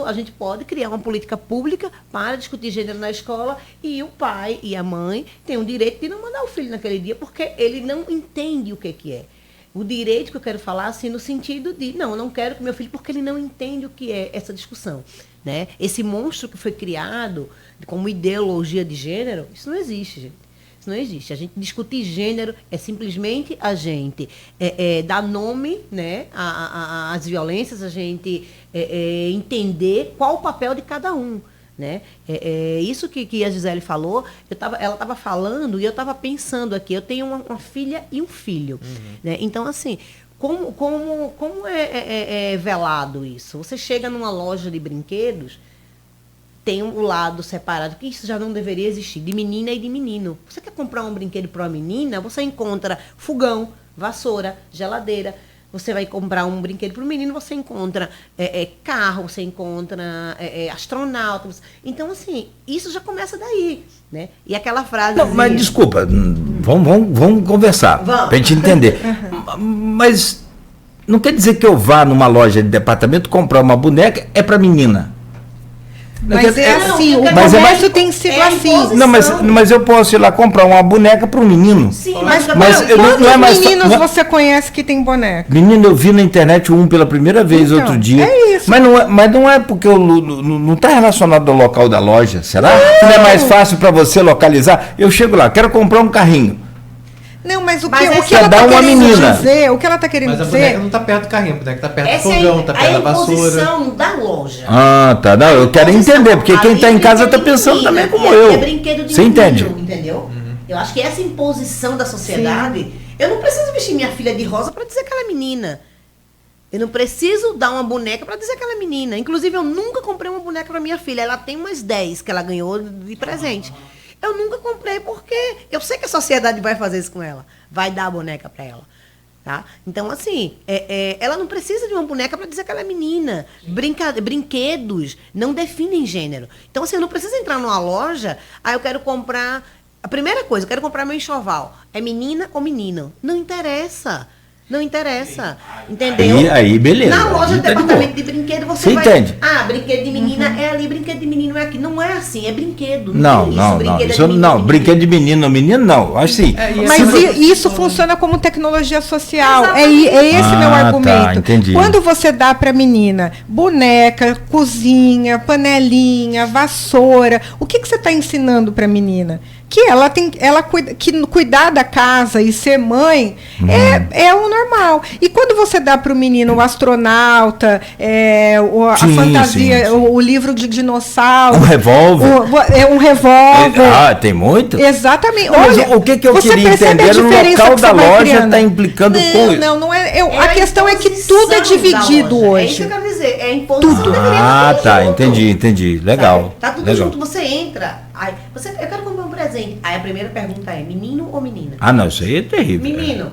S7: a gente pode criar uma política pública para discutir gênero na escola e o pai e a mãe têm o direito de não mandar o filho naquele dia porque ele não entende o que é. O direito que eu quero falar, assim, no sentido de, eu não quero que meu filho, porque ele não entende o que é essa discussão. Né? Esse monstro que foi criado como ideologia de gênero, isso não existe, gente. Não existe. A gente discutir gênero é simplesmente a gente dar nome, né, às violências, a gente entender qual o papel de cada um. Né? Isso que a Gisele falou, ela estava falando e eu estava pensando aqui. Eu tenho uma filha e um filho. Uhum. Né? Então, assim, como é velado isso? Você chega numa loja de brinquedos, tem um lado separado, que isso já não deveria existir, de menina e de menino. Você quer comprar um brinquedo para uma menina, você encontra fogão, vassoura, geladeira. Você vai comprar um brinquedo para o menino, você encontra carro, você encontra astronauta. Então, assim, isso já começa daí. Né? E aquela frase...
S3: Não, mas desculpa, vamos conversar, para a gente entender. Mas não quer dizer que eu vá numa loja de departamento comprar uma boneca, é para menina.
S5: Mas assim, o comércio tem sido assim.
S3: Não, mas eu posso ir lá comprar uma boneca para o menino.
S5: Sim, mas quantos meninos você conhece que tem boneca?
S3: Menino, eu vi na internet pela primeira vez outro dia.
S5: É isso.
S3: Mas não é porque não está relacionado ao local da loja, será? Não é mais fácil para você localizar? Eu chego lá, quero comprar um carrinho.
S5: Não, mas o que
S3: é
S5: ela
S3: dar
S5: tá
S3: uma
S5: querendo
S3: menina.
S5: dizer, o que ela tá querendo
S4: Mas a
S5: dizer...
S4: boneca não tá perto do carrinho, a boneca tá perto
S7: Essa
S4: do fogão, tá perto da
S7: é a
S4: vassoura.
S7: imposição da loja.
S3: Ah, tá. Não, eu quero entender, porque quem tá em casa tá pensando também como eu.
S7: É brinquedo de
S3: Você
S7: menino,
S3: entende?
S7: entendeu? Eu acho que essa imposição da sociedade... Eu não preciso vestir minha filha de rosa para dizer que ela é menina. Eu não preciso dar uma boneca para dizer que ela é menina. Inclusive, eu nunca comprei uma boneca para minha filha. Ela tem umas 10 que ela ganhou de presente. Eu nunca comprei porque eu sei que a sociedade vai fazer isso com ela. Vai dar a boneca para ela. Tá? Então, assim, ela não precisa de uma boneca para dizer que ela é menina. Brinquedos não definem gênero. Então, assim, eu não preciso entrar numa loja, eu quero comprar... A primeira coisa, eu quero comprar meu enxoval. É menina ou menino? Não interessa. Não interessa. Entendeu?
S3: Aí beleza.
S7: Na loja
S3: Aí
S7: do
S3: tá de
S7: departamento
S3: boa.
S7: de brinquedo, você vai...
S3: entende?
S7: Brinquedo de menina é ali, brinquedo de menino é aqui. Não é assim, é brinquedo.
S3: Não,
S7: tem
S3: não,
S7: brinquedo
S3: não.
S7: é
S3: Isso,
S7: de menino,
S3: não,
S7: menino.
S3: brinquedo de menino não. Acho sim.
S5: Mas isso funciona como tecnologia social. É esse meu argumento.
S3: Tá, entendi.
S5: Quando você dá para a menina boneca, cozinha, panelinha, vassoura, o que você está ensinando para a menina? Que cuidar da casa e ser mãe é o normal. E quando você dá para o menino o astronauta, a fantasia, o livro de dinossauro,
S3: um revólver.
S5: Um revólver.
S3: Tem muito?
S5: Exatamente.
S3: Mas
S5: Olha,
S3: o que eu
S5: você
S3: queria
S5: percebe
S3: entender
S5: a
S3: era o
S5: diferença
S3: local
S5: que
S3: da
S5: você vai
S3: loja
S5: criando?
S3: está implicando com isso.
S5: Não é.
S7: É
S5: A questão é que tudo é
S7: imposição
S5: dividido
S7: da loja.
S5: hoje.
S7: É isso que eu quero dizer. É a imposição.
S5: Tudo.
S3: Tá, entendi. Legal.
S7: Sabe? Tá tudo
S3: legal.
S7: junto, você entra. Eu quero comprar um presente. Aí a primeira pergunta é: menino ou menina?
S3: Não, isso aí é terrível.
S7: Menino.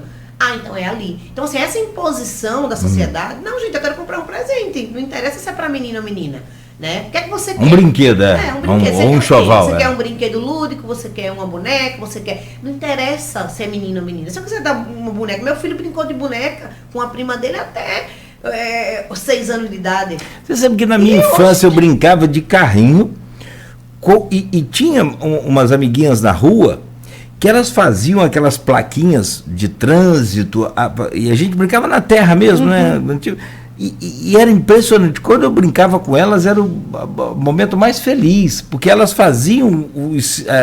S7: Então é ali. Então, assim, essa imposição da sociedade. Não, gente, eu quero comprar um presente. Não interessa se é pra menino ou menina. Né? O que é que você quer?
S3: Um brinquedo,
S7: um brinquedo.
S3: Ou um enxoval.
S7: Você quer um brinquedo lúdico, você quer uma boneca, você quer. Não interessa se é menino ou menina. Se eu quiser dar uma boneca. Meu filho brincou de boneca com a prima dele até 6 anos de idade.
S3: Você sabe que na minha infância eu brincava de carrinho e tinha umas amiguinhas na rua que elas faziam aquelas plaquinhas de trânsito e a gente brincava na terra mesmo, né? E era impressionante. Quando eu brincava com elas, era o momento mais feliz, porque elas faziam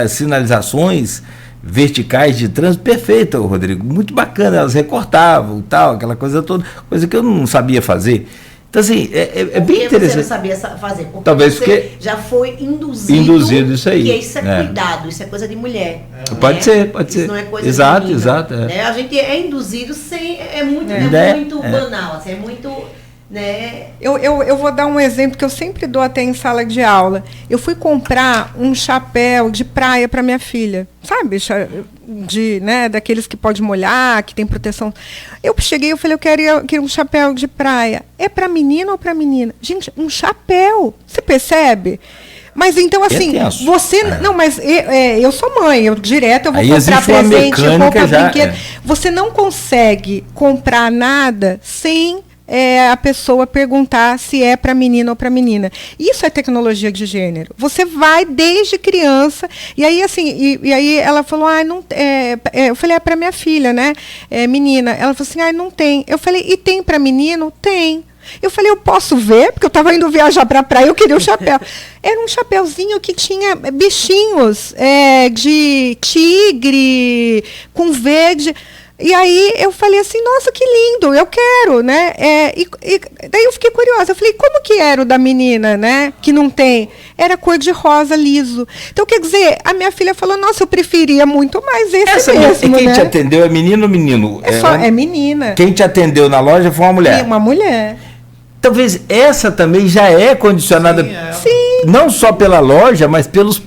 S3: sinalizações verticais de trânsito perfeita, Rodrigo. Muito bacana, elas recortavam, tal, aquela coisa toda, coisa que eu não sabia fazer. Então, assim, é bem interessante.
S7: Você não sabia fazer? Porque
S3: talvez
S7: você
S3: porque
S7: já foi induzido
S3: isso aí.
S7: Que isso é cuidado, isso é coisa de mulher.
S3: Pode ser.
S7: Isso não é coisa
S3: exato,
S7: de menina,
S3: exato.
S7: Né? A gente é induzido sem... É muito banal, assim, é muito... Né?
S5: Eu vou dar um exemplo que eu sempre dou até em sala de aula. Eu fui comprar um chapéu de praia para minha filha, sabe? Daqueles que pode molhar, que tem proteção. Eu cheguei e falei, eu queria um chapéu de praia. É para menino ou para menina? Gente, um chapéu, você percebe? Mas então, assim, você... Não, mas eu sou mãe, eu vou comprar presente, eu compro brinquedo. Você não consegue comprar nada sem... a pessoa perguntar se é para menino ou para menina. Isso é tecnologia de gênero. Você vai desde criança, e aí assim, e aí ela falou, eu falei, é para minha filha, né? Menina. Ela falou assim, não tem. Eu falei, e tem para menino? Tem. Eu falei, eu posso ver? Porque eu estava indo viajar para a praia, eu queria um chapéu. Era um chapéuzinho que tinha bichinhos de tigre, com verde. E aí eu falei assim, nossa, que lindo, eu quero, né? Daí eu fiquei curiosa, eu falei, como que era o da menina, né? Que não tem. Era cor de rosa liso. Então, quer dizer, a minha filha falou, nossa, eu preferia muito mais esse mesmo,
S3: quem
S5: né?
S3: te atendeu é menino ou menino?
S5: É menina.
S3: Quem te atendeu na loja foi uma mulher?
S5: Uma mulher.
S3: Talvez essa também já é condicionada,
S5: Sim.
S3: Não só pela loja, mas pelos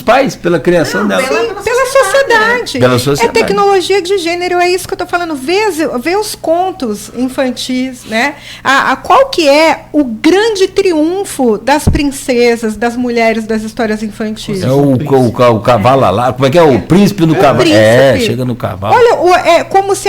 S3: pais, pela criação dela.
S5: Pela sociedade.
S3: Pela sociedade.
S5: É tecnologia de gênero, é isso que eu estou falando. Vê os contos infantis, né? Qual que é o grande triunfo das princesas, das mulheres das histórias infantis?
S3: É o cavalo lá, como é que é? O príncipe no cavalo. Chega no cavalo.
S5: Olha, como se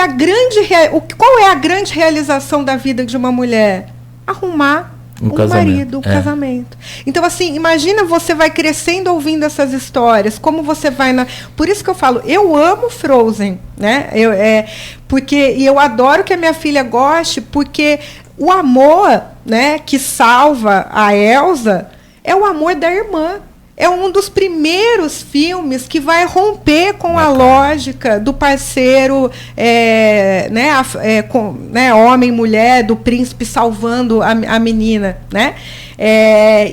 S5: qual é a grande realização da vida de uma mulher? Arrumar um marido, um casamento. Então, assim, imagina, você vai crescendo ouvindo essas histórias, como você vai Por isso que eu falo, eu amo Frozen, né? E eu adoro que a minha filha goste, porque o amor, né, que salva a Elsa é o amor da irmã. é um dos primeiros filmes que vai romper com a lógica do parceiro, homem, mulher, do príncipe salvando a menina, né?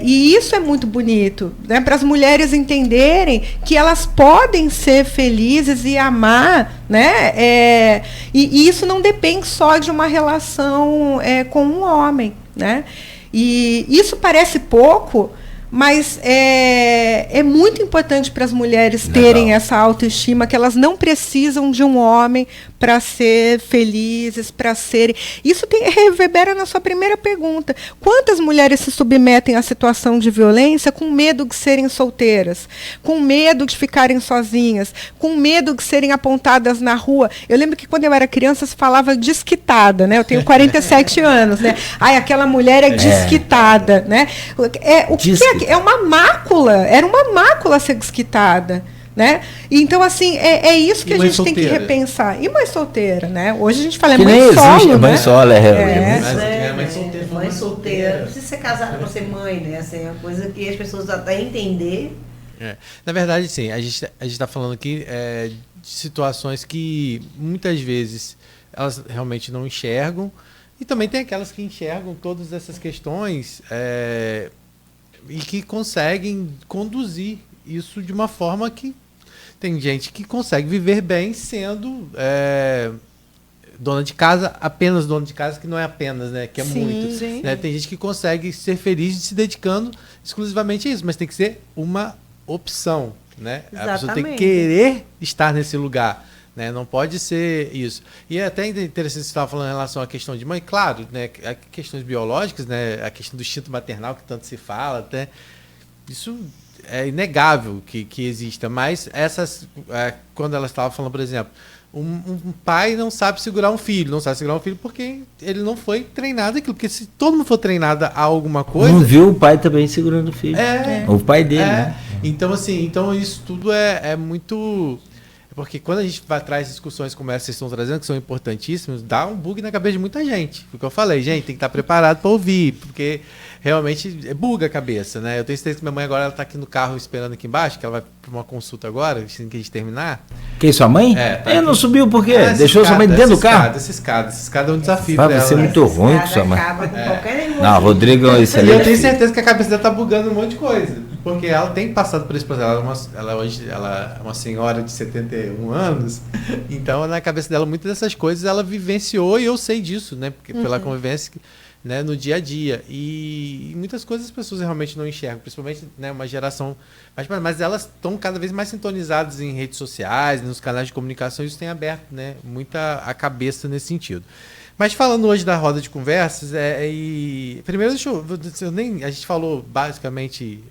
S5: E isso é muito bonito, né? Para as mulheres entenderem que elas podem ser felizes e amar, né? E isso não depende só de uma relação com um homem, né? E isso parece pouco, mas é muito importante para as mulheres terem essa autoestima, que elas não precisam de um homem para ser felizes, para serem... Isso reverbera na sua primeira pergunta. Quantas mulheres se submetem à situação de violência com medo de serem solteiras, com medo de ficarem sozinhas, com medo de serem apontadas na rua? Eu lembro que quando eu era criança se falava desquitada, né? Eu tenho 47 anos, né? Ai, aquela mulher é desquitada, né? É uma mácula, era uma mácula ser desquitada, né? Então, assim, é isso que a gente tem que repensar. E mãe solteira, né? Hoje a gente fala
S3: que
S5: mãe solo, né?
S3: Mãe solo,
S7: mãe solteira. Não precisa ser casada para ser mãe, né? Assim, é uma coisa que as pessoas até entender.
S4: Na verdade, sim, a gente está falando aqui de situações que muitas vezes elas realmente não enxergam, e também tem aquelas que enxergam todas essas questões e que conseguem conduzir isso de uma forma que tem gente que consegue viver bem sendo dona de casa, apenas dona de casa, que não é apenas, né? Que é muito. Sim. Né? Tem gente que consegue ser feliz se dedicando exclusivamente a isso, mas tem que ser uma opção, né? Exatamente. A pessoa tem que querer estar nesse lugar, né? Não pode ser isso. E é até interessante você estava falando em relação à questão de mãe, claro, né? Questões biológicas, né? A questão do instinto maternal que tanto se fala, até isso é inegável que exista, mas quando ela estava falando, por exemplo, um pai não sabe segurar um filho, porque ele não foi treinado aquilo, porque se todo mundo for treinado a alguma coisa...
S3: Não viu o pai também segurando o filho. O pai dele, né?
S4: Então, assim, isso tudo é muito... Porque quando a gente traz discussões como essa que vocês estão trazendo, que são importantíssimas, dá um bug na cabeça de muita gente. Porque eu falei, gente, tem que estar preparado para ouvir, porque realmente buga a cabeça, né? Eu tenho certeza que minha mãe agora está aqui no carro esperando aqui embaixo, que ela vai para uma consulta agora, assim que a gente terminar.
S3: Quem, sua mãe? Não subiu por quê? Deixou sua mãe dentro do carro?
S4: Essa escada é um desafio para ela.
S3: Vai ser muito ruim com sua mãe. Não, Rodrigo é excelente.
S4: E eu tenho certeza que a cabeça dela está bugando um monte de coisa. Porque ela tem passado por esse processo. Ela é uma senhora de 71 anos, então na cabeça dela muitas dessas coisas ela vivenciou, e eu sei disso, né? Porque pela convivência, né, no dia a dia. E muitas coisas as pessoas realmente não enxergam, principalmente, né, uma geração. Mas elas estão cada vez mais sintonizadas em redes sociais, nos canais de comunicação, isso tem aberto, né, muita a cabeça nesse sentido. Mas falando hoje da roda de conversas, primeiro a gente falou basicamente,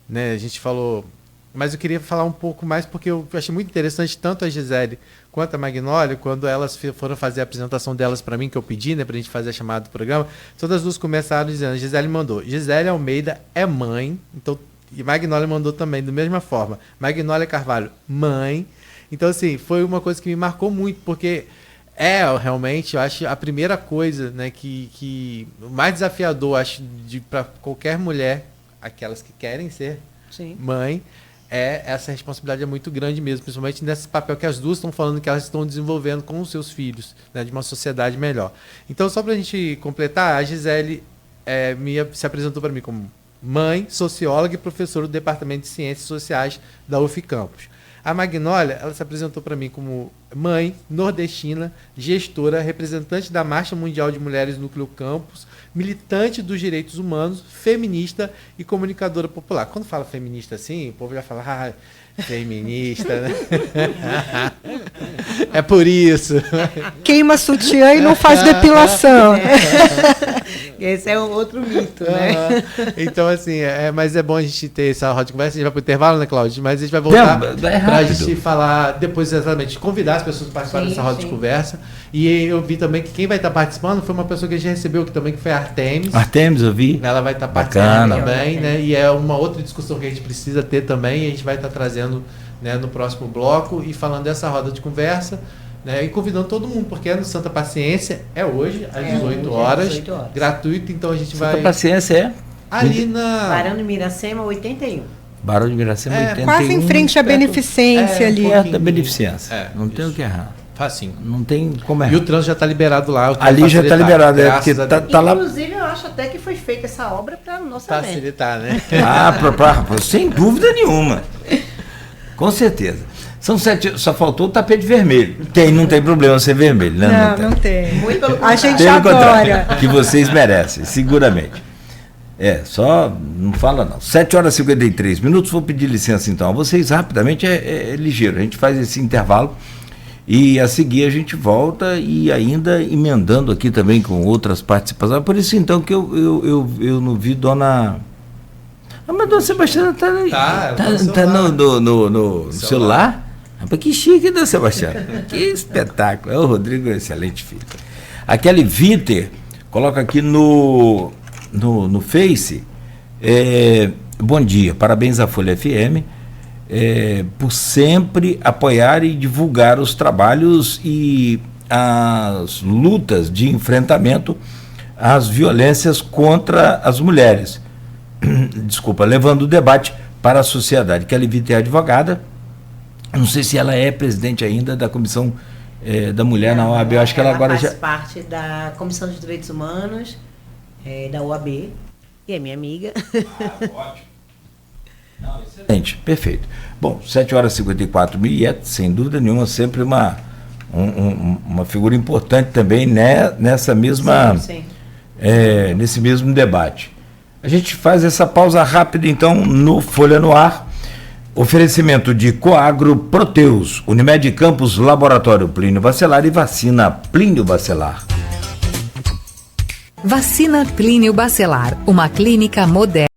S4: né, a gente falou, mas eu queria falar um pouco mais porque eu achei muito interessante tanto a Gisele quanto a Magnólia, quando elas foram fazer a apresentação delas para mim, que eu pedi, né, pra gente fazer a chamada do programa, todas as duas começaram dizendo, a Gisele mandou, Gisele Almeida é mãe, então, e Magnólia mandou também, da mesma forma, Magnólia Carvalho, mãe. Então, assim, foi uma coisa que me marcou muito, porque realmente, eu acho a primeira coisa, né, que o mais desafiador, acho, para qualquer mulher, aquelas que querem ser mãe, essa responsabilidade é muito grande mesmo, principalmente nesse papel que as duas estão falando que elas estão desenvolvendo com os seus filhos, né, de uma sociedade melhor. Então, só para a gente completar, a Gisele se apresentou para mim como mãe, socióloga e professora do Departamento de Ciências Sociais da UF Campos. A Magnólia, ela se apresentou para mim como mãe, nordestina, gestora, representante da Marcha Mundial de Mulheres Núcleo Campos, militante dos direitos humanos, feminista e comunicadora popular. Quando fala feminista assim, o povo já fala, feminista, né? É por isso.
S5: Queima sutiã e não faz depilação.
S7: Esse é um outro mito, né?
S4: Então, assim, mas é bom a gente ter essa roda de conversa. A gente vai para o intervalo, né, Cláudio? Mas a gente vai voltar para a gente falar depois, exatamente, convidar as pessoas para participar dessa roda de conversa. E eu vi também que quem vai estar participando foi uma pessoa que a gente recebeu aqui também, que foi a Artemis.
S3: Artemis, eu vi.
S4: Ela vai estar participando também, né? E é uma outra discussão que a gente precisa ter também. E a gente vai estar trazendo, né, no próximo bloco e falando dessa roda de conversa, né, e convidando todo mundo, porque é no Santa Paciência, hoje, às 18 horas, gratuito, então a gente vai...
S3: Santa Paciência
S4: Ali na...
S7: Barão de Miracema, 81.
S3: Barão de Miracema, 81.
S5: Quase em frente à Beneficência ali.
S3: Perto da Beneficência. Não tem o que errar.
S4: Facinho.
S3: Não tem como errar.
S4: E o trânsito já está liberado lá.
S3: Ali já está liberado, porque tá lá.
S7: Inclusive, eu acho até que foi feita essa obra para o nosso evento.
S4: Facilitar, né?
S3: Sem dúvida nenhuma. Com certeza. São 7, só faltou o tapete vermelho. Não tem problema ser vermelho, né?
S5: Não tem.
S7: Muito pelo
S5: A gente
S3: Pelo
S5: adora.
S3: contrário, que vocês merecem, seguramente. Só não fala não. 7h53. Vou pedir licença então a vocês rapidamente, é ligeiro. A gente faz esse intervalo e a seguir a gente volta e ainda emendando aqui também com outras participações. Por isso então que eu não vi Dona... mas Dona Sebastiana tá no celular? Mas que chique, Dona Sebastiana. Que espetáculo. O Rodrigo é um excelente filho. A Kelly Viter coloca aqui no Face. Bom dia, parabéns à Folha FM por sempre apoiar e divulgar os trabalhos e as lutas de enfrentamento às violências contra as mulheres. Desculpa, levando o debate para a sociedade. Kelly Viter é advogada, não sei se ela é presidente ainda da Comissão da Mulher na OAB, eu acho que ela agora
S7: faz parte da Comissão dos Direitos Humanos da OAB e é minha amiga.
S3: Ótimo. Não, excelente, perfeito. Bom, 7h54, e sem dúvida nenhuma sempre uma figura importante também nessa mesma
S7: sim.
S3: Nesse mesmo debate. A gente faz essa pausa rápida então no Folha no Ar. Oferecimento de Coagro Proteus, Unimed Campos, Laboratório Plínio Bacelar e Vacina Plínio Bacelar.
S8: Vacina Plínio Bacelar, uma clínica moderna.